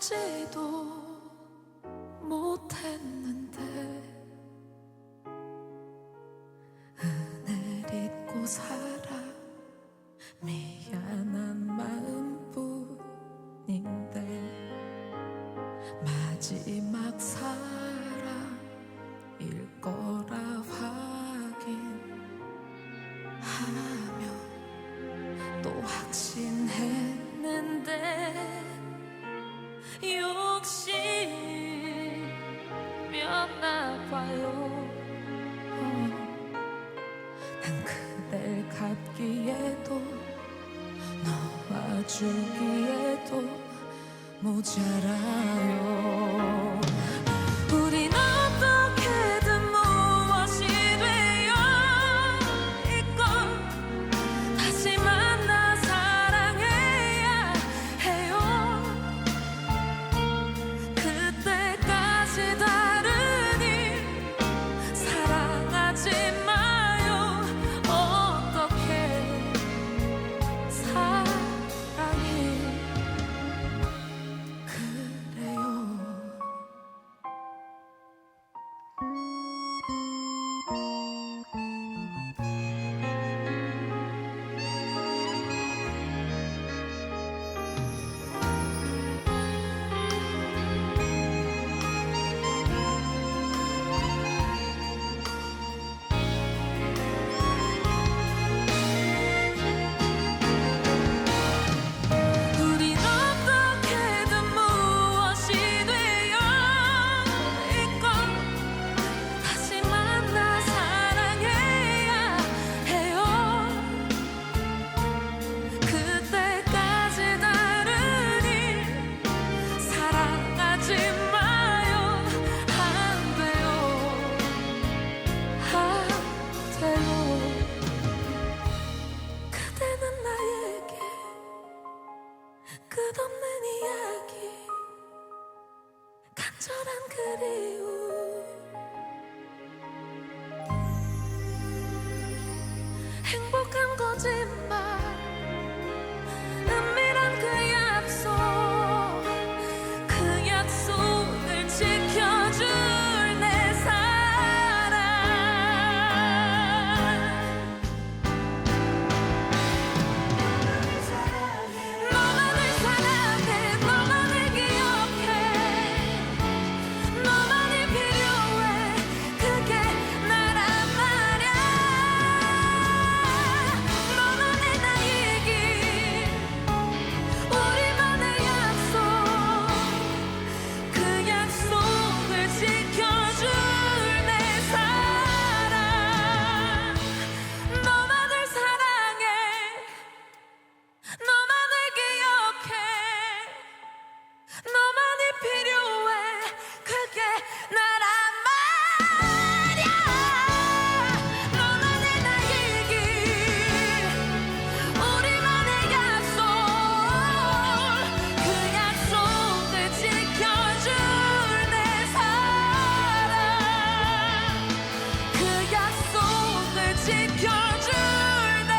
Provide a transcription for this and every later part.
알지도 못했는데 은혜를 잊고 살아 미안한 마음뿐인데 마지막 사랑일 거라 확인하며 또 확신했는데 욕심이었나 봐요. 난 그댈 갖기에도 놓아주기에도 모자라요. 우린 어떻게든 무엇이 되어 있건 다시 만나 사랑해야 해요. 그때까지 다른 일 사랑하지 마요. 어떻게 사랑해 그래요. 우린 어떻게든 무엇이 되어 있건 다시 만나 사랑해야 해요. 그때까지 다른 일 사랑하지 마요. 안 돼요. 안 돼요. 그대는 나에게 끝없는 이야기 간절한 그리움 행복한 거짓말 은밀한 그 약속 그 약속을 지켜줄 내 사랑 너만을 사랑해 너만을 기억해 너만이 필요해 그게 나란 말야. 너만의 나이기 우리만의 약속 그 약속을 지켜줄 내 사랑 너만을 사랑해 너만을 기억해 너만이 필요해 그게 나란 말야. 너만의 나이기 우리만의 약속 그 약속을 지켜줄 내 사랑 그 약속을 지켜줄 내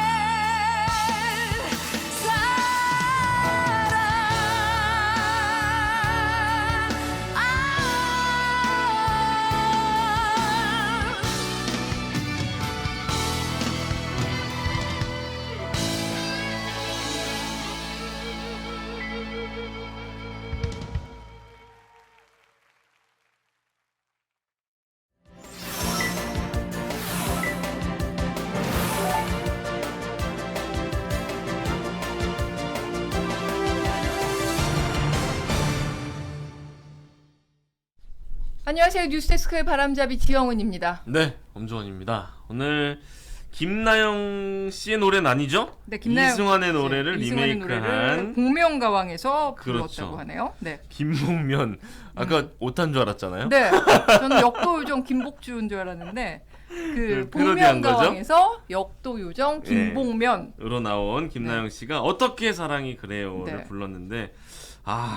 안녕하세요. 뉴스데스크의 바람잡이 지영은입니다. 네, 엄주원입니다. 오늘 김나영 씨의 노래는 아니죠? 네, 김나영 이승환의 씨, 노래를 이승환의 리메이크한 노래를 복면가왕에서 그렇죠. 불렀다고 하네요. 네, 김복면. 아까 오탄 줄 알았잖아요. 네, 저는 역도요정 김복주인 줄 알았는데 그 패러디한 거죠? 복면가왕에서 역도요정 예. 김복면. 으로 나온 김나영 네. 씨가 어떻게 사랑이 그래요를 네. 불렀는데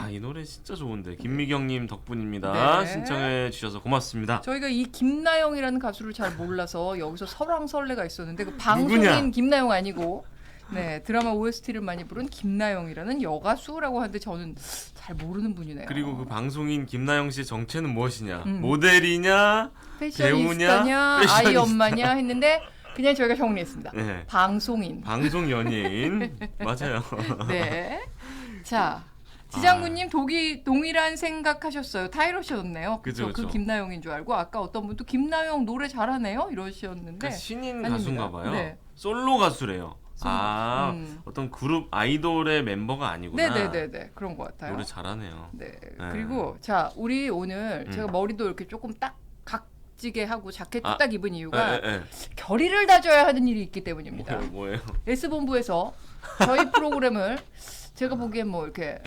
이 노래 진짜 좋은데 김미경님 덕분입니다. 네. 신청해 주셔서 고맙습니다. 저희가 이 김나영이라는 가수를 잘 몰라서 여기서 설왕설래가 있었는데 그 방송인 누구냐? 김나영 아니고 네, 드라마 OST를 많이 부른 김나영이라는 여가수라고 하는데 저는 잘 모르는 분이네요. 그리고 그 방송인 김나영 씨의 정체는 무엇이냐? 음. 모델이냐? 패셔니스타냐, 배우냐? 아이 패셔니스타. 엄마냐 했는데 그냥 저희가 정리했습니다. 네. 방송인. 방송 연예인 맞아요. 네. 자, 지장군님 동일한 생각하셨어요. 다 이러셨네요. 그죠, 그쵸? 그 그죠. 김나영인 줄 알고 아까 어떤 분도 김나영 노래 잘하네요 이러셨는데 그러니까 신인 아닙니다. 가수인가 봐요. 네. 솔로 가수래요. 아, 음. 어떤 그룹 아이돌의 멤버가 아니구나. 네네네네 그런 것 같아요. 노래 잘하네요. 네. 네. 그리고 자 우리 오늘 음. 제가 머리도 이렇게 조금 딱 각지게 하고 자켓 아, 딱 입은 이유가 예, 예. 결의를 다져야 하는 일이 있기 때문입니다. 뭐예요? S본부에서 저희 프로그램을 제가 보기엔 뭐 이렇게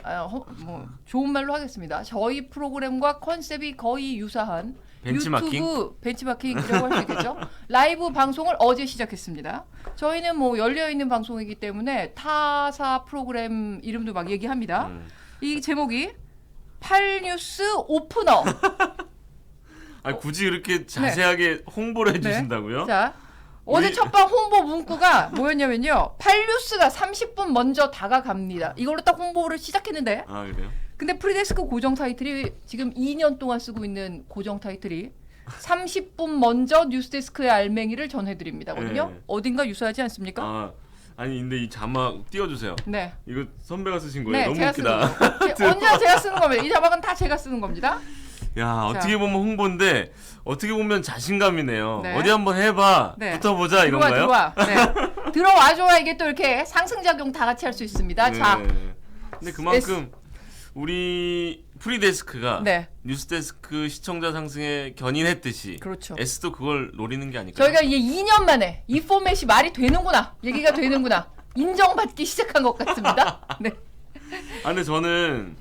뭐 좋은 말로 하겠습니다. 저희 프로그램과 컨셉이 거의 유사한 벤치마킹? 유튜브 벤치마킹이라고 할 수 있겠죠. 라이브 방송을 어제 시작했습니다. 저희는 뭐 열려 있는 방송이기 때문에 타사 프로그램 이름도 막 얘기합니다. 이 제목이 8뉴스 오프너. 아, 굳이 이렇게 자세하게 홍보를 네. 해주신다고요? 자, 어제 우리- 첫방 홍보 문구가 뭐였냐면요. 8뉴스가 30분 먼저 다가갑니다. 이걸로 딱 홍보를 시작했는데 아, 그래요? 근데 프리데스크 고정 타이틀이 지금 2년 동안 쓰고 있는 고정 타이틀이 30분 먼저 뉴스데스크의 알맹이를 전해드립니다거든요. 네. 어딘가 유사하지 않습니까? 아, 아니 근데 이 자막 띄워주세요. 네. 이거 선배가 쓰신 거예요? 네, 너무 제가 웃기다. 쓰는 거. 언제나 제가 쓰는 겁니다. 이 자막은 다 제가 쓰는 겁니다. 야, 어떻게 보면 홍보인데 어떻게 보면 자신감이네요. 네. 어디 한번 해봐. 네. 붙어보자 이건가요? 들어와. 네. 들어와줘야 이게 또 이렇게 상승작용 다 같이 할 수 있습니다. 네. 자, 근데 그만큼 우리 프리데스크가 네. 뉴스데스크 시청자 상승에 견인했듯이 그렇죠. S도 그걸 노리는 게 아닐까요? 저희가 이제 2년 만에 이 포맷이 말이 되는구나. 얘기가 되는구나. 인정받기 시작한 것 같습니다. 네. 아, 근데 저는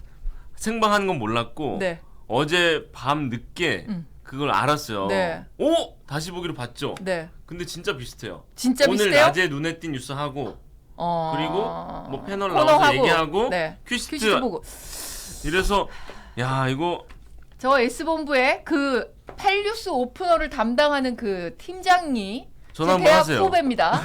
생방하는 건 몰랐고 네. 어제 밤 늦게 그걸 알았어요. 네. 오! 다시 보기로 봤죠? 네. 근데 진짜 비슷해요. 진짜 오늘 비슷해요? 낮에 눈에 띈 뉴스 하고 그리고 뭐 패널 코너 나와서 하고, 얘기하고 네. 퀴즈트 퀴즈 보고. 이래서 야 이거 저 S본부의 그 8뉴스 오프너를 담당하는 그 팀장이 전화 제 한번 대학 하세요. 후배입니다.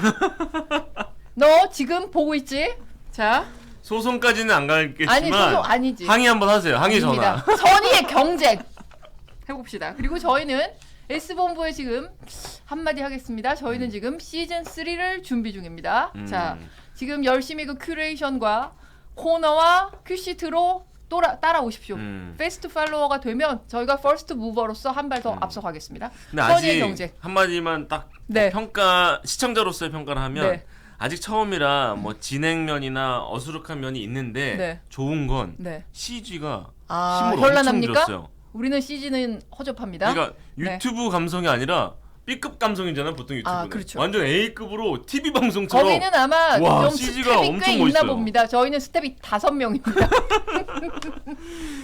너 지금 보고 있지? 자, 소송까지는 안 가겠지만 아니 소송 아니지. 항의 한번 하세요. 항의 아닙니다. 전화. 선의의 경쟁 해봅시다. 그리고 저희는 S본부에 지금 한마디 하겠습니다. 저희는 지금 시즌 3를 준비 중입니다. 자, 지금 열심히 그 큐레이션과 코너와 큐시트로 따라오십시오. 패스트 팔로워가 되면 저희가 퍼스트 무버로서 한 발 더 앞서가겠습니다. 근데 선의의 아직 경쟁. 한마디만 딱 네. 평가 시청자로서의 평가를 하면 네. 아직 처음이라 뭐 진행면이나 어수룩한 면이 있는데 네. 좋은 건 네. CG가 아, 힘을 엄청 현란합니까? 들였어요. 우리는 시즌은 허접합니다. 그러니까 네. 유튜브 감성이 아니라 B급 감성이잖아요. 보통 유튜브는. 아, 그렇죠. 완전 A급으로 TV 방송처럼 거기는 아마 와, 좀 CG 가 스텝이 엄청 꽤 있나 멋있어요. 봅니다. 저희는 스텝이 5명입니다.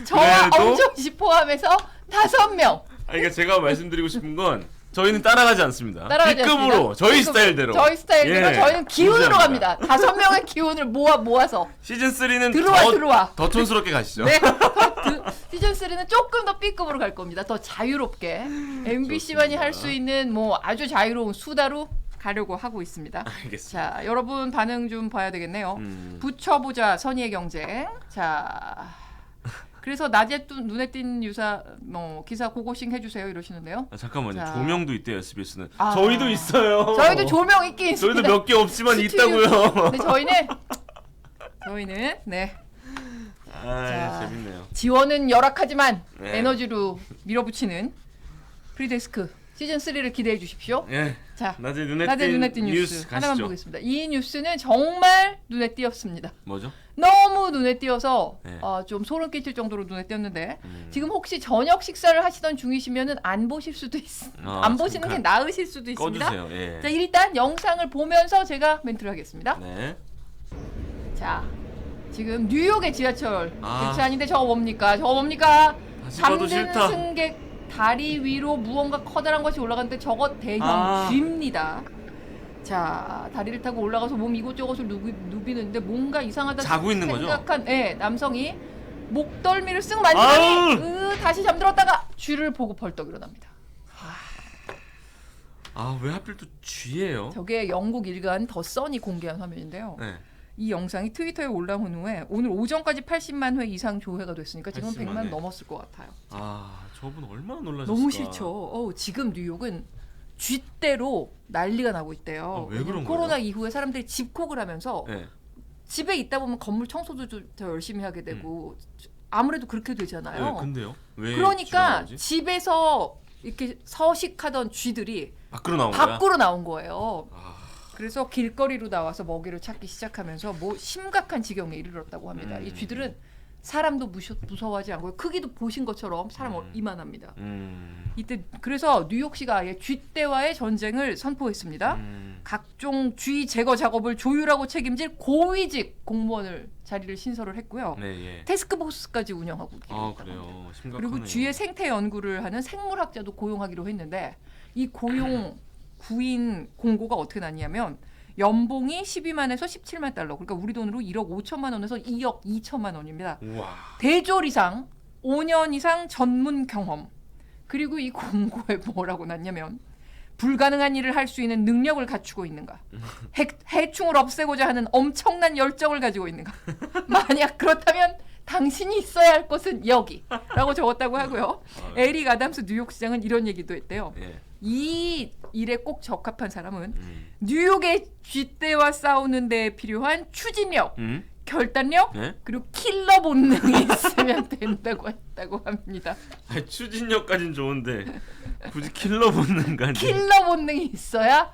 저와 그래도- 엄정 씨 포함해서 5명. 아니, 그러니까 제가 말씀드리고 싶은 건 저희는 따라가지 않습니다. 따라가지 B급으로 않습니다. 저희 B급, 스타일대로. 저희 스타일대로 예, 저희는 기운으로 존재합니다. 갑니다. 5명의 기운을 모아서 시즌 3는 들어와. 더 촌스럽게 가시죠. 네. 시즌 3는 조금 더 B급으로 갈 겁니다. 더 자유롭게 MBC만이 할 수 있는 뭐 아주 자유로운 수다로 가려고 하고 있습니다. 알겠습니다. 자, 여러분 반응 좀 봐야 되겠네요. 붙여보자 선의의 경쟁. 자, 그래서 낮에 또 눈에 띈 유사 뭐 기사 고고싱 해주세요 이러시는데요. 아, 잠깐만요. 자. 조명도 있대요. SBS는. 아. 저희도 있어요. 저희도 조명 있긴 있습니다. 저희도 몇 개 없지만 스튜디오. 있다고요. 근데 저희는 네 아, 자. 재밌네요. 지원은 열악하지만 네. 에너지로 밀어붙이는 프리데스크 시즌 3를 기대해 주십시오. 예. 자, 낮에 눈에 낮에 띈 눈에 띈 뉴스 하나만 가시죠. 보겠습니다. 이 뉴스는 정말 눈에 띄었습니다. 뭐죠? 너무 눈에 띄어서 네. 좀 소름 끼칠 정도로 눈에 띄었는데 지금 혹시 저녁 식사를 하시던 중이시면은 안 보실 수도 안 보시는 게 잠깐 나으실 수도 있습니다. 꺼주세요. 예. 자, 일단 영상을 보면서 제가 멘트를 하겠습니다. 네. 자, 지금 뉴욕의 지하철 아. 괜찮은데 저거 뭡니까? 저거 뭡니까? 다시 봐도 잠든 싫다. 승객 다리 위로 무언가 커다란 것이 올라가는데 저거 대형 아. 쥐입니다. 자, 다리를 타고 올라가서 몸 이곳저곳을 누비는데 뭔가 이상하다 자고 있는 거죠? 생각한 남성이 목덜미를 쓱 만지더니 다시 잠들었다가 쥐를 보고 벌떡 일어납니다. 아, 왜 하필 또 쥐예요? 저게 영국 일간 더 선이 공개한 화면인데요. 네. 이 영상이 트위터에 올라온 후에 오늘 오전까지 80만 회 이상 조회가 됐으니까 지금 80만 100만 회. 넘었을 것 같아요. 아, 저분 얼마나 놀라셨을까? 너무 싫죠. 지금 뉴욕은 쥐대로 난리가 나고 있대요. 왜 그런 코로나 거예요? 이후에 사람들이 집콕을 하면서 네. 집에 있다 보면 건물 청소도 더 열심히 하게 되고 아무래도 그렇게 되잖아요. 네, 근데요? 왜 쥐가 그러니까 나오지? 집에서 이렇게 서식하던 쥐들이 밖으로 나온 거야? 밖으로 나온 거예요. 아, 그래서 길거리로 나와서 먹이를 찾기 시작하면서 뭐 심각한 지경에 이르렀다고 합니다. 이 쥐들은 사람도 무서워하지 않고 크기도 보신 것처럼 사람 이만합니다. 이때 그래서 뉴욕시가 아예 쥐떼와의 전쟁을 선포했습니다. 각종 쥐 제거 작업을 조율하고 책임질 고위직 공무원을 자리를 신설을 했고요. 네, 예. 태스크포스까지 운영하고 있기로 아, 했다고 합니다. 그래요. 심각하네요. 그리고 쥐의 생태 연구를 하는 생물학자도 고용하기로 했는데 이 고용 구인 공고가 어떻게 났냐면 연봉이 12만에서 17만 달러. 그러니까 우리 돈으로 1억 5천만 원에서 2억 2천만 원입니다. 우와. 대졸 이상, 5년 이상 전문 경험. 그리고 이 공고에 뭐라고 났냐면 불가능한 일을 할 수 있는 능력을 갖추고 있는가. 해충을 없애고자 하는 엄청난 열정을 가지고 있는가. 만약 그렇다면 당신이 있어야 할 곳은 여기라고 적었다고 하고요. 에릭 아담스 뉴욕시장은 이런 얘기도 했대요. 예. 이 일에 꼭 적합한 사람은 뉴욕의 쥐떼와 싸우는 데 필요한 추진력, 결단력, 네? 그리고 킬러 본능이 있으면 된다고 했다고 합니다. 아니, 추진력까진 좋은데 굳이 킬러 본능까지. 킬러 본능이 있어야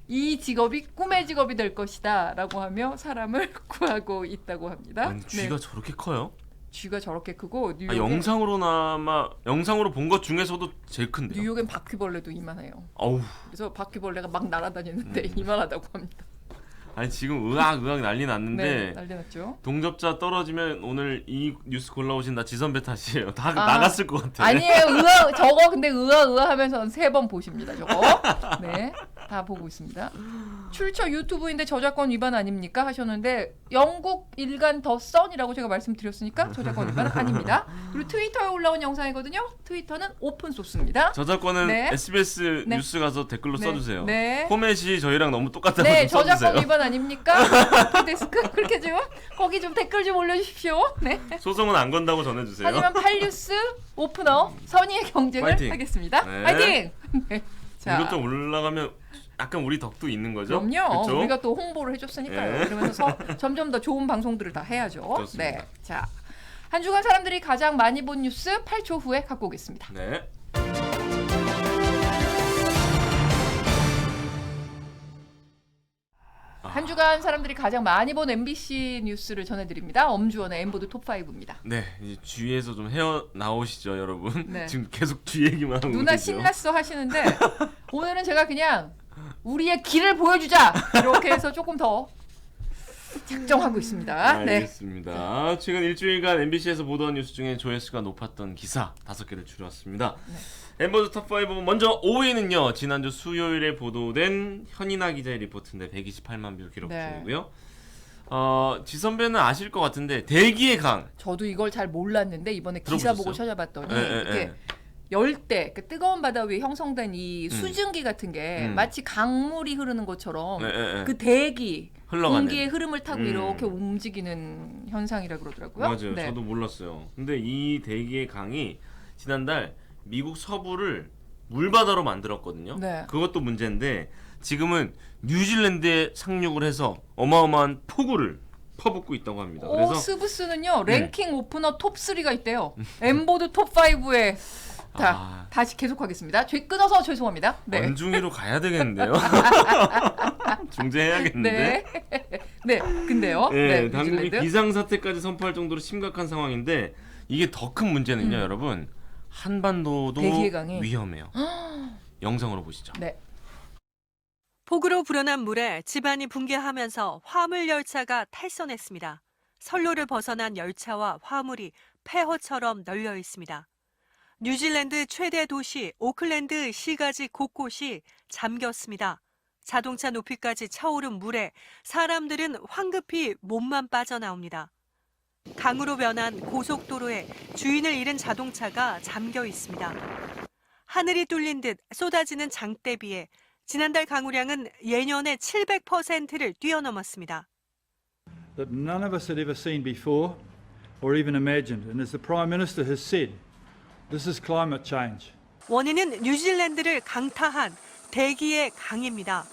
이 직업이 꿈의 직업이 될 것이다 라고 하며 사람을 구하고 있다고 합니다. 아니, 쥐가 저렇게 커요? 쥐가 저렇게 크고 아, 뉴욕에, 영상으로 본 것 중에서도 제일 큰데요. 뉴욕엔 바퀴벌레도 이만해요. 어우. 그래서 바퀴벌레가 막 날아다니는데 이만하다고 합니다. 아니, 지금 의학 난리 났는데 네, 난리 났죠. 동접자 떨어지면 오늘 이 뉴스 골라오신 나 지선배 탓이에요. 다 아, 나갔을 것 같아. 아니에요. 저거 근데 하면서 3번 보십니다. 저거. 네. 다 보고 있습니다. 출처 유튜브인데 저작권 위반 아닙니까? 하셨는데 영국 일간 더 선이라고 제가 말씀드렸으니까 저작권 위반 아닙니다. 그리고 트위터에 올라온 영상이거든요. 트위터는 오픈 소스입니다. 저작권은 네. SBS 네. 뉴스 가서 댓글로 네. 써주세요. 네. 포맷이 저희랑 너무 똑같다고 네, 좀 써주세요. 저작권 위반 아닙니까? 데스크 그렇게 좀 거기 좀 댓글 좀 올려주십시오. 네. 소송은 안 건다고 전해주세요. 하지만 팔뉴스 오프너 선의의 경쟁을 파이팅. 하겠습니다. 네. 파이팅! 네. 자, 이것 좀 올라가면 약간 우리 덕도 있는 거죠? 그럼요. 그쵸? 우리가 또 홍보를 해줬으니까요. 네. 그러면서 점점 더 좋은 방송들을 다 해야죠. 좋습니다. 네. 자, 한 주간 사람들이 가장 많이 본 뉴스 8초 후에 갖고 오겠습니다. 네. 한 주간 사람들이 가장 많이 본 MBC 뉴스를 전해드립니다. 엄주원의 엠보드 톱5입니다. 네, 이제 쥐에서 좀 헤어 나오시죠, 여러분. 네. 지금 계속 쥐 얘기만 하고 누나 계세요. 신났어 하시는데 오늘은 제가 그냥 우리의 길을 보여주자 이렇게 해서 조금 더 작정하고 있습니다. 네. 알겠습니다. 최근 일주일간 MBC에서 보도한 뉴스 중에 조회수가 높았던 기사 5개를 줄여왔습니다. 엠버드 탑5 먼저 5위는요. 지난주 수요일에 보도된 현인아 기자의 리포트인데 128만 뷰 기록 네. 중이고요. 지선배는 아실 것 같은데 대기의 강. 저도 이걸 잘 몰랐는데 이번에 기사 들어보셨어요? 보고 찾아봤더니 예, 이게 예. 열대, 그 뜨거운 바다 위에 형성된 이 수증기 같은 게 마치 강물이 흐르는 것처럼 예. 그 대기, 흘러가는. 공기의 흐름을 타고 이렇게 움직이는 현상이라 그러더라고요. 맞아요. 네. 저도 몰랐어요. 근데 이 대기의 강이 지난달 미국 서부를 물바다로 만들었거든요. 네. 그것도 문제인데 지금은 뉴질랜드에 상륙을 해서 어마어마한 폭우를 퍼붓고 있다고 합니다. 그래서 스브스는요 랭킹 오프너 톱 3가 있대요. 엠보드 톱 5에 다시 계속하겠습니다. 끊어서 죄송합니다. 네. 원중이로 가야 되겠는데요. 중재해야겠는데. 네. 네. 근데요. 네, 네, 당국이 뉴질랜드. 비상사태까지 선포할 정도로 심각한 상황인데 이게 더 큰 문제는요, 여러분. 한반도도 대기의 강이. 위험해요. 영상으로 보시죠. 네. 폭우로 불어난 물에 집안이 붕괴하면서 화물 열차가 탈선했습니다. 선로를 벗어난 열차와 화물이 폐허처럼 널려 있습니다. 뉴질랜드 최대 도시 오클랜드 시가지 곳곳이 잠겼습니다. 자동차 높이까지 차오른 물에 사람들은 황급히 몸만 빠져나옵니다. 강으로 변한 고속도로에 주인을 잃은 자동차가 잠겨 있습니다. 하늘이 뚫린 듯 쏟아지는 장대비에 지난달 강우량은 예년의 700%를 뛰어넘었습니다. that none of us had ever seen before or even imagined. And as the Prime Minister has said, this is climate change. 원인은 뉴질랜드를 강타한 대기의 강입니다.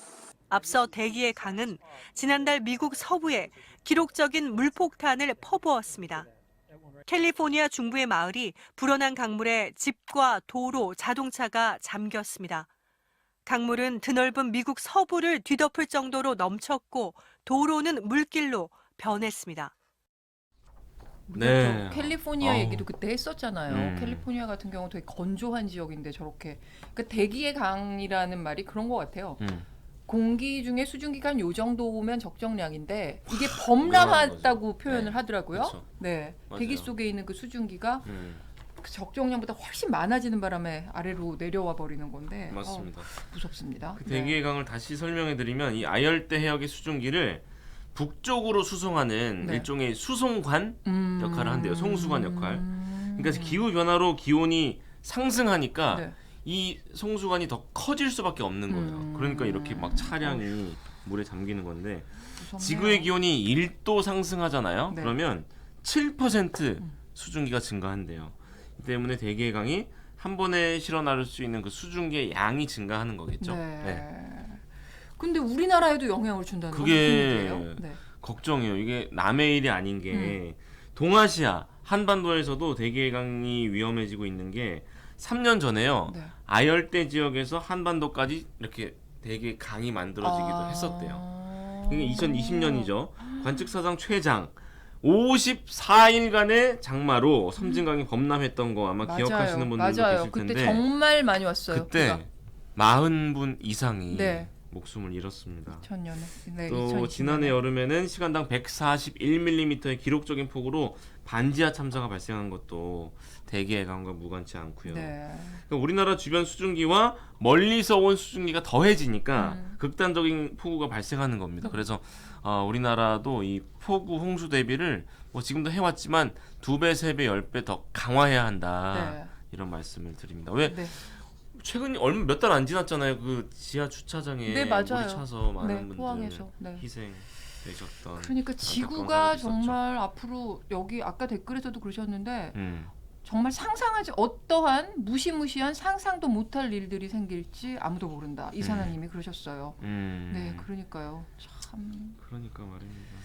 앞서 대기의 강은 지난달 미국 서부에 기록적인 물폭탄을 퍼부었습니다. 캘리포니아 중부의 마을이 불어난 강물에 집과 도로, 자동차가 잠겼습니다. 강물은 드넓은 미국 서부를 뒤덮을 정도로 넘쳤고 도로는 물길로 변했습니다. 네. 캘리포니아 아우. 얘기도 그때 했었잖아요. 음. 캘리포니아 같은 경우 되게 건조한 지역인데 저렇게 그 대기의 강이라는 말이 그런 것 같아요. 공기 중에 수증기가 한 요 정도면 적정량인데 이게 범람하다고 표현을 네. 하더라고요. 그쵸. 네, 맞아요. 대기 속에 있는 그 수증기가 음, 그 적정량보다 훨씬 많아지는 바람에 아래로 내려와 버리는 건데 맞습니다. 무섭습니다. 그 대기의 강을 다시 설명해드리면 이 아열대 해역의 수증기를 북쪽으로 수송하는 네. 일종의 수송관 역할을 한대요. 송수관 역할. 그러니까 음. 기후 변화로 기온이 상승하니까 네. 이 송수관이 더 커질 수밖에 없는 거예요. 그러니까 이렇게 막 차량이 물에 잠기는 건데 무섭네요. 지구의 기온이 1도 상승하잖아요. 네. 그러면 7% 수증기가 증가한대요. 이 때문에 대기의 강이 한 번에 실어 나를 수 있는 그 수증기의 양이 증가하는 거겠죠. 네. 근데 우리나라에도 영향을 준다는 건 그게 무슨 얘기예요? 네. 걱정이에요. 이게 남의 일이 아닌 게 동아시아 한반도에서도 대기의 강이 위험해지고 있는 게 3년 전에요. 네. 아열대 지역에서 한반도까지 이렇게 대기의 강이 만들어지기도 했었대요. 이게 2020년이죠. 관측사상 최장 54일간의 장마로 섬진강이 범람했던 거 아마 기억하시는 분들도 맞아요. 계실 텐데 그때 정말 많이 왔어요. 그때 비가. 40분 이상이 네. 목숨을 잃었습니다. 2000년에. 네, 또 2020년에. 지난해 여름에는 시간당 141mm의 기록적인 폭우로 반지하 참사가 발생한 것도 대기의 강과 무관치 않고요. 네. 그러니까 우리나라 주변 수증기와 멀리서 온 수증기가 더해지니까 극단적인 폭우가 발생하는 겁니다. 그래서 우리나라도 이 폭우 홍수 대비를 뭐 지금도 해왔지만 2배, 3배, 10배 더 강화해야 한다. 네. 이런 말씀을 드립니다. 왜 네. 최근 얼마 몇 달 안 지났잖아요. 그 지하 주차장에 네, 맞아요. 물이 차서 많은 네, 분들 포항에서. 네. 희생되셨던. 그러니까 지구가 상황도 있었죠. 정말 앞으로 여기 아까 댓글에서도 그러셨는데 음. 정말 상상하지 어떠한 무시무시한 상상도 못할 일들이 생길지 아무도 모른다. 이사나님이 그러셨어요. 네, 그러니까요. 참. 그러니까 말입니다.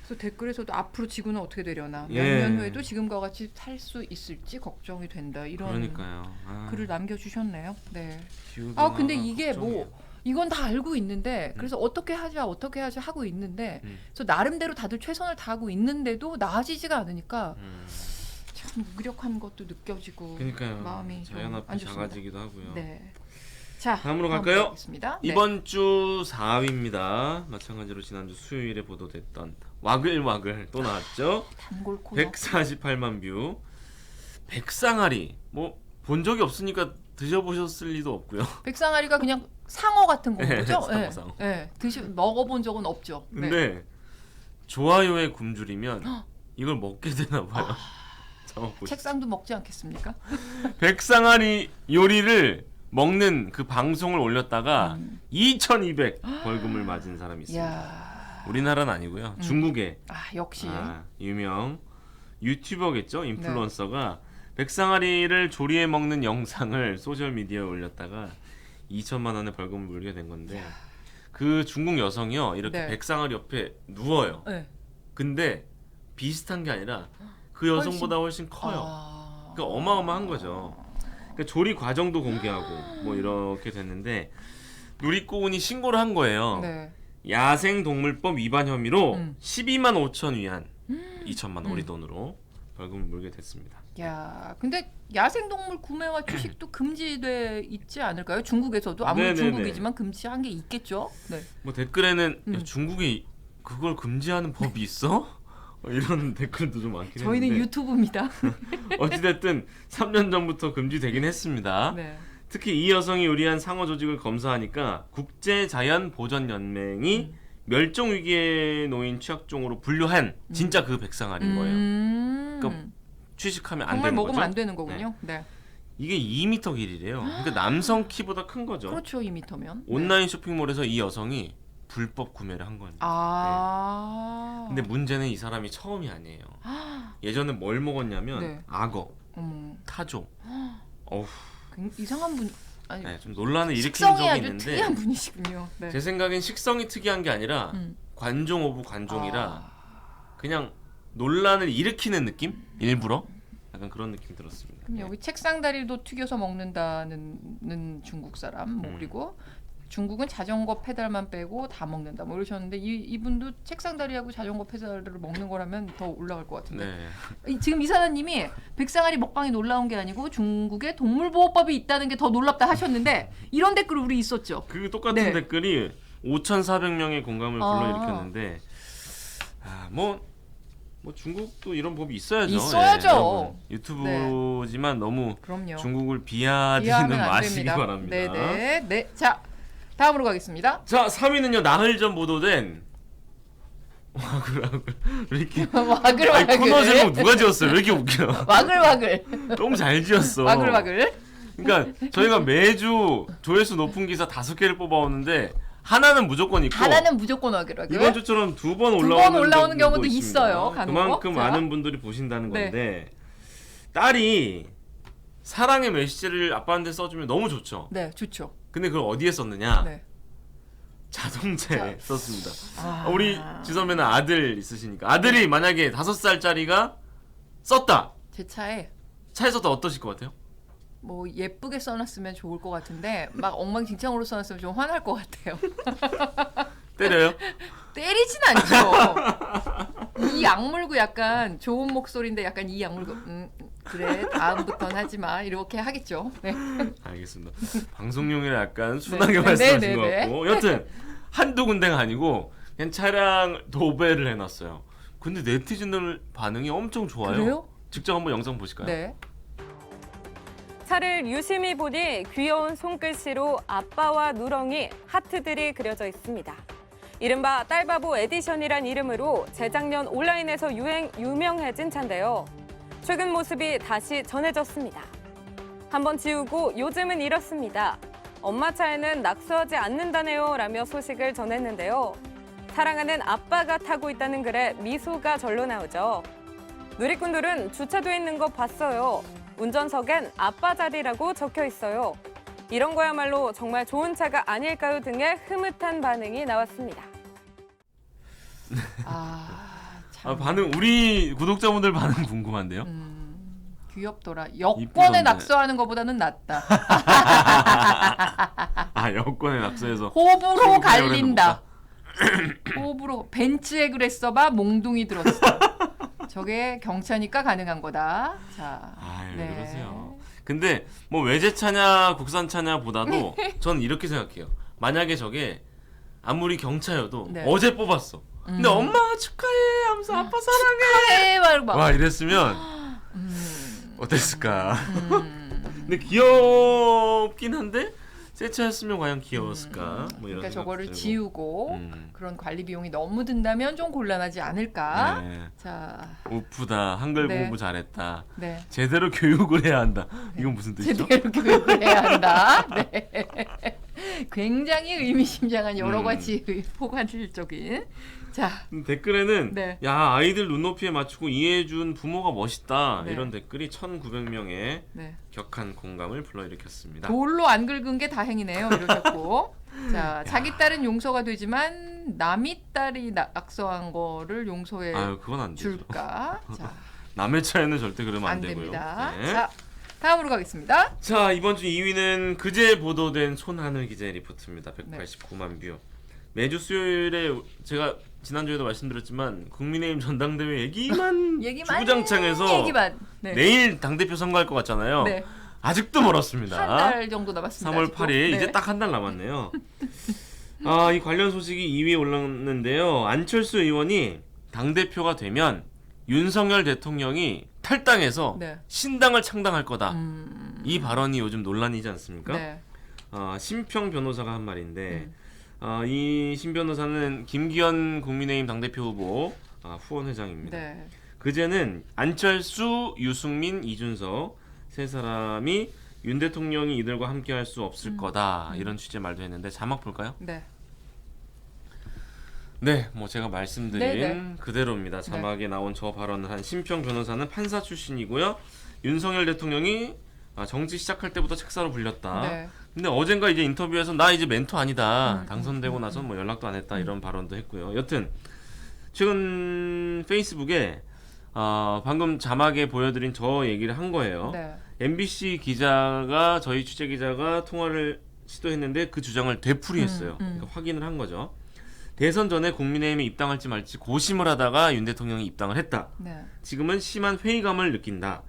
그래서 댓글에서도 앞으로 지구는 어떻게 되려나, 몇 예. 년 후에도 지금과 같이 살 수 있을지 걱정이 된다. 이런 그러니까요. 글을 남겨주셨네요. 네. 기후변화가 근데 이게 걱정이에요. 뭐 이건 다 알고 있는데 그래서 어떻게 하자 하고 있는데 그래서 나름대로 다들 최선을 다하고 있는데도 나아지지가 않으니까 참 무기력한 것도 느껴지고 그러니까요. 마음이 좀 자연 안 앞에 좋습니다. 작아지기도 하고요. 네. 자, 다음으로 갈까요? 가겠습니다. 이번 주 4위입니다. 마찬가지로 지난주 수요일에 보도됐던 와글와글 또 나왔죠. 단골 코너. 148만 뷰. 백상아리 뭐 본 적이 없으니까 드셔보셨을 리도 없고요. 백상아리가 그냥 상어 같은 네, 거죠? 상어, 상어. 네. 먹어본 적은 없죠. 네. 근데 좋아요에 굶주리면 이걸 먹게 되나 봐요. 잠깐 보시죠. 책상도 먹지 않겠습니까? 백상아리 요리를 먹는 그 방송을 올렸다가 2,200 벌금을 맞은 사람이 있습니다. 이야. 우리나라는 아니고요. 중국에 역시. 유명 유튜버겠죠? 인플루언서가 백상아리를 조리해 먹는 영상을 소셜 미디어에 올렸다가 2천만 원의 벌금을 물게 된 건데 그 중국 여성이요. 이렇게 네. 백상아리 옆에 누워요. 네. 근데 비슷한 게 아니라 그 여성보다 훨씬 커요. 그러니까 어마어마한 거죠. 그러니까 조리 과정도 공개하고 뭐 이렇게 됐는데 누리꾼이 신고를 한 거예요. 네. 야생동물법 위반 혐의로 12만 5천 위안 2천만 원 우리 돈으로 벌금을 물게 됐습니다. 야, 근데 야생동물 구매와 주식도 금지돼 있지 않을까요? 중국에서도 아무리 네네네. 중국이지만 금지한 게 있겠죠. 네. 뭐 댓글에는 야, 중국에 그걸 금지하는 법이 있어? 이런 댓글도 좀 많긴 저희는 했는데 유튜브입니다. 어찌됐든 3년 전부터 금지되긴 했습니다. 네. 특히 이 여성이 요리한 상어 조직을 검사하니까 국제자연보전연맹이 멸종 위기에 놓인 취약종으로 분류한 진짜 그 백상아리인 거예요. 그러니까 취식하면 안 정말 되는 먹으면 거죠. 안 되는 거군요. 네. 이게 2m 길이래요. 그러니까 남성 키보다 큰 거죠. 그렇죠, 2m면. 온라인 쇼핑몰에서 이 여성이 불법 구매를 한 겁니다. 아. 근데 문제는 이 사람이 처음이 아니에요. 예전에 뭘 먹었냐면 네. 악어, 음. 타조. 어후, 이상한 분 아니 네, 좀 논란을 일으킨 식성이 적이 아주 있는데 특이한 분이시군요. 네. 제 생각엔 식성이 특이한 게 아니라 관종 오브 관종이라 그냥 논란을 일으키는 느낌? 일부러? 약간 그런 느낌 들었습니다. 그럼 여기 책상 다리도 튀겨서 먹는다는 중국 사람, 뭐 그리고 중국은 자전거 페달만 빼고 다 먹는다, 뭐 이러셨는데 이분도 책상 다리하고 자전거 페달을 먹는 거라면 더 올라갈 것 같은데. 네. 지금 이사장님이 백상아리 먹방이 놀라운 게 아니고 중국에 동물보호법이 있다는 게 더 놀랍다 하셨는데 이런 댓글 우리 있었죠. 그 똑같은 네. 댓글이 5,400명의 공감을 아. 불러일으켰는데 뭐 중국도 이런 법이 있어야죠. 있어야죠. 여러분. 유튜브지만 너무 그럼요. 중국을 비하지는 이해하면 안 마시기 됩니다. 바랍니다. 네네. 네. 자, 다음으로 가겠습니다. 자, 3위는요. 나흘 전 보도된 와글와글 왜 이렇게 아니, 코너 제목 와글와글. 누가 지었어요? 왜 이렇게 웃겨? 와글와글. 너무 잘 지었어. 와글와글. 그러니까 저희가 매주 조회수 높은 기사 5개를 뽑아오는데 하나는 무조건 있고 하나는 무조건 와글와글. 이번 주처럼 두 번 번 올라오는, 올라오는 경우도 있습니다. 있어요, 간혹. 그만큼 자. 많은 분들이 보신다는 네. 건데 딸이 사랑의 메시지를 아빠한테 써주면 너무 좋죠. 네, 좋죠. 근데 그걸 어디에 썼느냐? 네. 자동차에 썼습니다. 아. 우리 지선배는 아들 있으시니까 아들이 만약에 5살짜리가 썼다. 제 차에 차에 썼다 어떠실 것 같아요? 뭐 예쁘게 써놨으면 좋을 것 같은데 막 엉망진창으로 써놨으면 좀 화날 것 같아요. 때려요? 때리진 않죠. 이 악물고 약간 좋은 목소리인데 약간 이 악물고 그래 다음부터는 하지 마 이렇게 하겠죠. 네. 알겠습니다. 방송용이라 약간 순하게 네. 말씀하신 네, 것 네, 같고 여튼 한두 군데가 아니고 그냥 차량 도배를 해놨어요. 근데 네티즌들 반응이 엄청 좋아요. 그래요? 직접 한번 영상 보실까요? 네. 차를 유심히 보니 귀여운 손글씨로 아빠와 누렁이, 하트들이 그려져 있습니다. 이른바 딸바보 에디션이란 이름으로 재작년 온라인에서 유명해진 차인데요. 최근 모습이 다시 전해졌습니다. 한번 지우고 요즘은 이렇습니다. 엄마 차에는 낙서하지 않는다네요 라며 소식을 전했는데요. 사랑하는 아빠가 타고 있다는 글에 미소가 절로 나오죠. 누리꾼들은 주차돼 있는 거 봤어요. 운전석엔 아빠 자리라고 적혀 있어요. 이런 거야말로 정말 좋은 차가 아닐까요 등의 흐뭇한 반응이 나왔습니다. 참. 반응 우리 구독자분들 반응 궁금한데요. 귀엽더라. 여권에 이쁘던데. 낙서하는 것보다는 낫다. 여권에 낙서해서 호불호 중국에 갈린다. 호불호 벤츠에 그랬어봐 몽둥이 들었어. 저게 경차니까 가능한 거다. 자, 왜 그러세요? 근데 뭐 외제차냐 국산차냐보다도 전 이렇게 생각해요. 만약에 저게 아무리 경차여도 네. 어제 뽑았어. 근데 엄마 축하해 하면서 아빠 사랑해 에 말고 막. 와 이랬으면 어땠을까? 근데 귀엽긴 한데 새 차였으면 과연 귀여웠을까? 뭐 이런 그러니까 저거를 생각도 들고. 지우고 그런 관리 비용이 너무 든다면 좀 곤란하지 않을까? 네. 자, 우프다 한글 네. 공부 잘했다 네. 제대로 교육을 해야 한다. 이건 무슨 뜻이죠? 제대로 교육을 해야 한다. 네. 굉장히 의미심장한 여러 가지 포괄적인. 자, 댓글에는 네. 야 아이들 눈높이에 맞추고 이해해준 부모가 멋있다 네. 이런 댓글이 1,900명의 네. 격한 공감을 불러일으켰습니다. 돌로 안 긁은 게 다행이네요. 이러셨고. 자, 자기 딸은 용서가 되지만 남이 딸이 낙서한 거를 용서해 아유 그건 안 되죠. 줄까? 자, 남의 차에는 절대 그러면 안 안 되고요. 됩니다. 네. 자, 다음으로 가겠습니다. 자 이번 주 2위는 그제 보도된 손하늘 기자의 리포트입니다. 189만 뷰. 매주 수요일에 제가 지난주에도 말씀드렸지만 국민의힘 전당대회 얘기만 주구장창해서 얘기만. 네. 내일 당대표 선거할 것 같잖아요. 네. 아직도 멀었습니다. 한 달 정도 남았습니다. 3월 아직도. 8일 네. 이제 딱 한 달 남았네요. 이 관련 소식이 2위에 올랐는데요. 안철수 의원이 당대표가 되면 윤석열 대통령이 탈당해서 네. 신당을 창당할 거다. 이 발언이 요즘 논란이지 않습니까? 네. 심평 변호사가 한 말인데 이 심 변호사는 김기현 국민의힘 당대표 후보 후원 회장입니다. 네. 그제는 안철수, 유승민, 이준석 세 사람이 윤 대통령이 이들과 함께할 수 없을 거다 이런 취지의 말도 했는데 자막 볼까요? 네. 네, 뭐 제가 말씀드린 네. 그대로입니다. 자막에 나온 저 발언을 한 심평 변호사는 판사 출신이고요. 윤석열 대통령이 정치 시작할 때부터 책사로 불렸다. 네. 근데 어젠가 이제 인터뷰에서 나 이제 멘토 아니다. 당선되고 나서 뭐 연락도 안 했다 이런 발언도 했고요. 여튼 최근 페이스북에 방금 자막에 보여드린 저 얘기를 한 거예요. 네. MBC 기자가 저희 취재 기자가 통화를 시도했는데 그 주장을 되풀이했어요. 그러니까 확인을 한 거죠. 대선 전에 국민의힘에 입당할지 말지 고심을 하다가 윤 대통령이 입당을 했다. 네. 지금은 심한 회의감을 느낀다.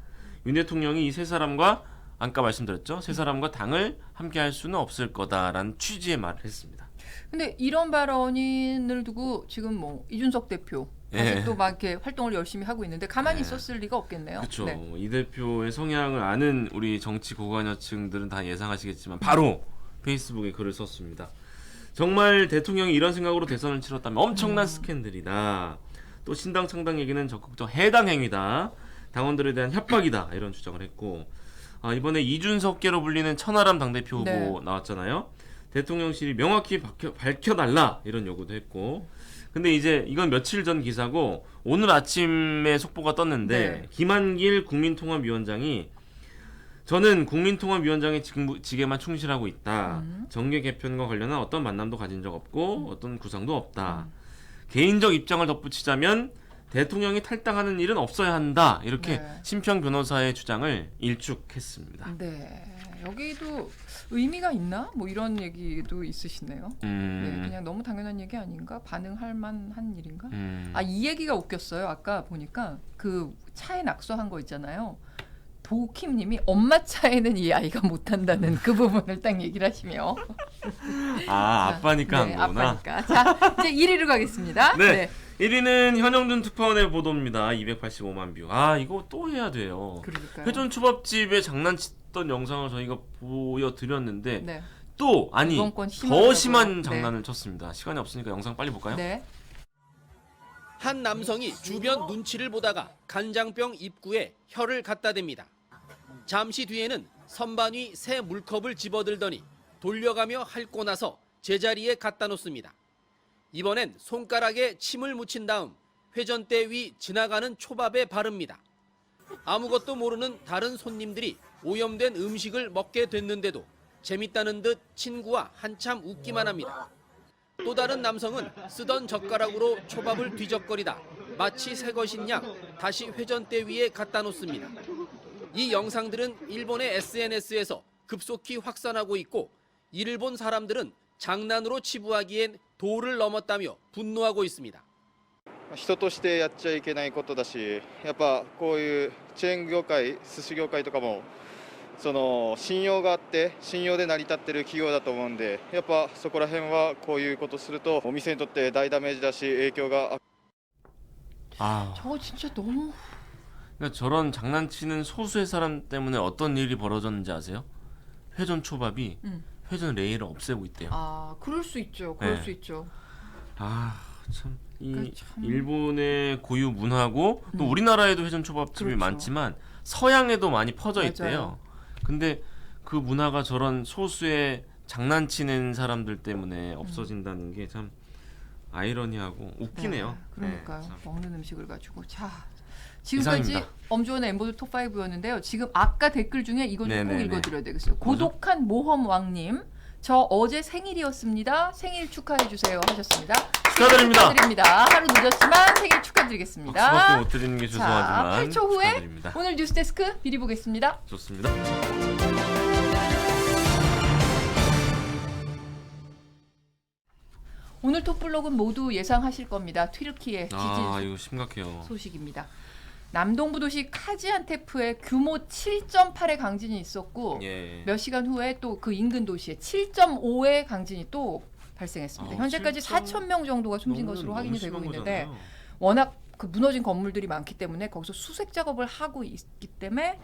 윤 대통령이 이 세 사람과 아까 말씀드렸죠. 세 사람과 당을 함께할 수는 없을 거다라는 취지의 말을 했습니다. 근데 이런 발언을 두고 지금 뭐 이준석 대표 다시 예. 또 막 이렇게 활동을 열심히 하고 있는데 가만히 예. 있었을 리가 없겠네요. 그렇죠. 네. 이 대표의 성향을 아는 우리 정치 고관여층들은 다 예상하시겠지만 바로 페이스북에 글을 썼습니다. 정말 대통령이 이런 생각으로 대선을 치렀다면 엄청난 스캔들이다. 또 신당 창당 얘기는 적극적 해당 행위다. 당원들에 대한 협박이다. 이런 주장을 했고 이번에 이준석계로 불리는 천하람 당대표 후보 네. 나왔잖아요. 대통령실이 명확히 밝혀달라 이런 요구도 했고 근데 이제 이건 며칠 전 기사고 오늘 아침에 속보가 떴는데 네. 김한길 국민통합위원장이 저는 국민통합위원장의 직에만 충실하고 있다. 정계 개편과 관련한 어떤 만남도 가진 적 없고 어떤 구상도 없다. 개인적 입장을 덧붙이자면 대통령이 탈당하는 일은 없어야 한다. 이렇게 네. 심평 변호사의 주장을 일축했습니다. 네. 여기도 의미가 있나? 뭐 이런 얘기도 있으시네요. 네, 그냥 너무 당연한 얘기 아닌가? 반응할 만한 일인가? 이 얘기가 웃겼어요. 아까 보니까 그 차에 낙서한 거 있잖아요. 도킴님이 엄마 차에는 이 아이가 못한다는 그 부분을 딱 얘기를 하시며 아빠니까 네, 한 거구나. 아빠니까. 자, 이제 1위로 가겠습니다. 네. 1위는 현영준 특파원의 보도입니다. 285만 뷰. 이거 또 해야 돼요. 그러니까요. 회전 초밥집에 장난치던 영상을 저희가 보여드렸는데 네. 또 이번 건 더 심하더라고요. 심한 네. 장난을 쳤습니다. 시간이 없으니까 영상 빨리 볼까요? 네. 한 남성이 주변 눈치를 보다가 간장병 입구에 혀를 갖다 댑니다. 잠시 뒤에는 선반 위 새 물컵을 집어들더니 돌려가며 핥고 나서 제자리에 갖다 놓습니다. 이번엔 손가락에 침을 묻힌 다음 회전대 위 지나가는 초밥에 바릅니다. 아무것도 모르는 다른 손님들이 오염된 음식을 먹게 됐는데도 재밌다는 듯 친구와 한참 웃기만 합니다. 또 다른 남성은 쓰던 젓가락으로 초밥을 뒤적거리다 마치 새 것인 양 다시 회전대 위에 갖다 놓습니다. 이 영상들은 일본의 SNS에서 급속히 확산하고 있고 이를 본 사람들은 장난으로 치부하기엔 도를 넘었다며 분노하고 있습니다. 人としてやっちゃいけないことだし、やっぱこういうチェーン業界、寿司業界とかもその信用があって信用で成り立ってる企業だと思うんで、やっぱそこら辺はこういうことするとお店にとって大ダメージだし影響が。 저거 진짜 너무 그러니까 저런 장난치는 소수의 사람 때문에 어떤 일이 벌어졌는지 아세요? 회전 초밥이 회전 레일을 없애고 있대요. 그럴 수 있죠. 그럴 네. 수 있죠. 참, 이 그러니까 참- 일본의 고유 문화고 또 우리나라에도 회전 초밥집이 그렇죠. 많지만 서양에도 많이 퍼져 맞아요. 있대요. 근데 그 문화가 저런 소수의 장난치는 사람들 때문에 없어진다는 게 참 아이러니하고 웃기네요. 네, 그러니까요. 네, 참. 먹는 음식을 가지고 지금까지 이상입니다. 엄주원의 엠보드 톱5였는데요. 지금 아까 댓글 중에 이거 좀 꼭 네네네. 읽어드려야 되겠어요. 고독한 모험왕님, 저 어제 생일이었습니다. 생일 축하해 주세요 하셨습니다. 축하드립니다. 축하드립니다. 하루 늦었지만 생일 축하드리겠습니다. 박수밖에 못 드리는 게 죄송하지만 8초 후에 축하드립니다. 오늘 뉴스데스크 미리 보겠습니다. 좋습니다. 오늘 톱블록은 모두 예상하실 겁니다. 튀르키예 지진 이거 심각해요. 소식입니다. 남동부 도시 카지안테프에 규모 7.8의 강진이 있었고 예. 몇 시간 후에 또 그 인근 도시에 7.5의 강진이 또 발생했습니다. 현재까지 4,000명 정도가 숨진 것으로 확인이 되고 있는데 워낙 그 무너진 건물들이 많기 때문에 거기서 수색 작업을 하고 있기 때문에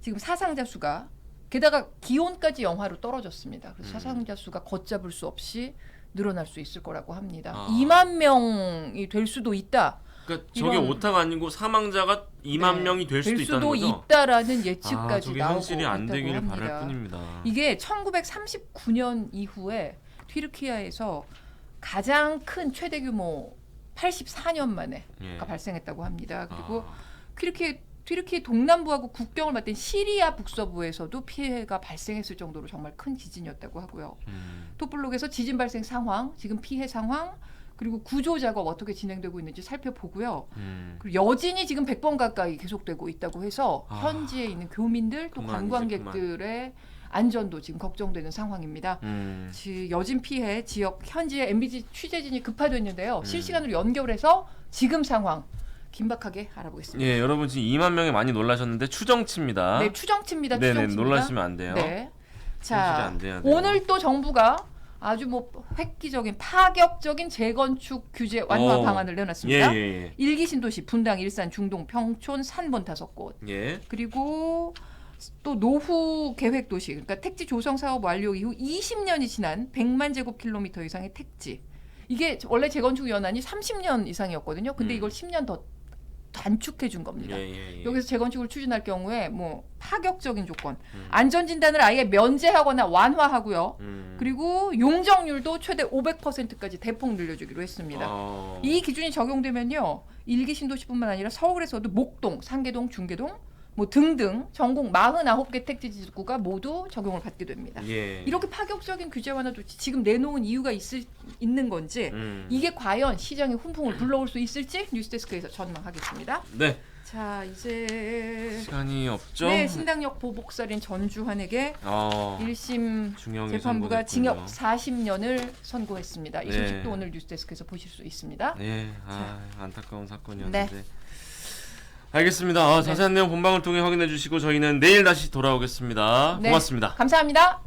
지금 사상자 수가 게다가 기온까지 영하로 떨어졌습니다. 그래서 사상자 수가 걷잡을 수 없이 늘어날 수 있을 거라고 합니다. 2만 명이 될 수도 있다. 그러니까 저게 이런- 오타가 아니고 사망자가 2만 네, 명이 될 수도 있다는 거죠. 있다라는 예측까지 저게 나오고 현실이 안 있다고 되기를 합니다. 바랄 뿐입니다. 이게 1939년 이후에 튀르키예에서 가장 큰 최대 규모 84년 만에 예. 발생했다고 합니다. 그리고 아, 튀르키 동남부하고 국경을 맞댄 시리아 북서부에서도 피해가 발생했을 정도로 정말 큰 지진이었다고 하고요. 톱블록에서 지진 발생 상황, 지금 피해 상황, 그리고 구조 작업 어떻게 진행되고 있는지 살펴보고요. 그리고 여진이 지금 100번 가까이 계속되고 있다고 해서 아, 현지에 있는 교민들 또 그만, 이제 관광객들의 안전도 지금 걱정되는 상황입니다. 여진 피해 지역 현지의 MBC 취재진이 급파됐는데요. 실시간으로 연결해서 지금 상황 긴박하게 알아보겠습니다. 예, 여러분 지금 2만 명이 많이 놀라셨는데 추정치입니다. 네, 추정치입니다. 네네, 추정치입니다. 놀라시면 안 돼요. 네. 현실이 자, 안 돼야 돼요. 오늘 또 정부가 아주 뭐 획기적인 파격적인 재건축 규제 완화 방안을 내놨습니다. 예. 일기 신도시 분당, 일산, 중동, 평촌, 산본 5곳. 예. 그리고 또 노후 계획 도시, 그러니까 택지 조성 사업 완료 이후 20년이 지난 100만 제곱킬로미터 이상의 택지. 이게 원래 재건축 연한이 30년 이상이었거든요. 근데 이걸 10년 더 단축해 준 겁니다. 예. 여기서 재건축을 추진할 경우에 뭐 파격적인 조건, 안전 진단을 아예 면제하거나 완화하고요. 그리고 용적률도 최대 500%까지 대폭 늘려주기로 했습니다. 이 기준이 적용되면요, 일기 신도시뿐만 아니라 서울에서도 목동, 상계동, 중계동 뭐 등등 전국 49개 택지 지구가 모두 적용을 받게 됩니다. 예. 이렇게 파격적인 규제 완화 조치 지금 내놓은 이유가 있는 건지 이게 과연 시장에 훈풍을 불러올 수 있을지 뉴스데스크에서 전망하겠습니다. 네. 자, 이제 시간이 없죠? 네, 신당역 보복살인 전주환에게 1심 중형이 재판부가 선고됐군요. 징역 40년을 선고했습니다. 이 네. 소식도 오늘 뉴스데스크에서 보실 수 있습니다. 예. 안타까운 사건이었는데. 알겠습니다. 자세한 내용 본방을 통해 확인해 주시고 저희는 내일 다시 돌아오겠습니다. 네. 고맙습니다. 감사합니다.